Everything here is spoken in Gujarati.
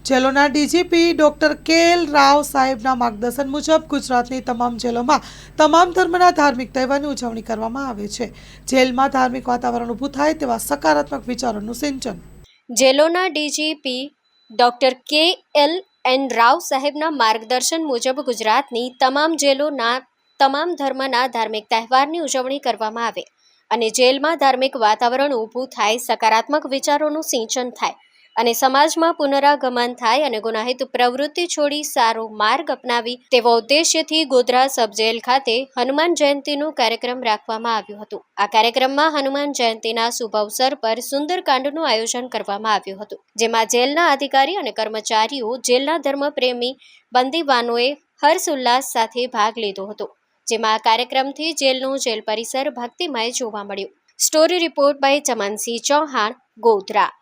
જેલોના ડીજીપી ડોક્ટર કે.એલ. રાવ સાહેબના માર્ગદર્શન મુજબ ગુજરાતની તમામ જેલોમાં તમામ ધર્મના ધાર્મિક તહેવારની ઉજવણી કરવામાં આવે છે. જેલમાં ધાર્મિક વાતાવરણ ઊભું થાય તેવા સકારાત્મક વિચારોનું સિંચન. જેલોના ડીજીપી ડોક્ટર કે.એલ. રાવ સાહેબના માર્ગદર્શન મુજબ ગુજરાતની તમામ જેલોના તમામ ધર્મના ધાર્મિક તહેવારની ઉજવણી કરવામાં આવે અને જેલમાં ધાર્મિક વાતાવરણ ઊભું થાય, સકારાત્મક વિચારોનું સિંચન થાય અને સમાજમાં પુનરાગમન થાય અને ગુનાહિત પ્રવૃત્તિ છોડી સારો માર્ગ અપનાવી તેવા ઉદ્દેશ્યથી ગોધરા સબ જેલ ખાતે હનુમાન જયંતિનો કાર્યક્રમ રાખવામાં આવ્યો હતો. આ કાર્યક્રમમાં હનુમાન જયંતિના શુભ અવસર પર સુંદરકાંડનું આયોજન કરવામાં આવ્યું હતું, જેમાં જેલના અધિકારી અને કર્મચારીઓ, જેલના ધર્મપ્રેમી બંદીવાનોએ હર્ષોલ્લાસ સાથે ભાગ લીધો હતો. જેમાં આ કાર્યક્રમથી જેલનું જેલ પરિસર ભક્તિમય જોવા મળ્યું. Story report by Chamansinh Chauhan, Godhra.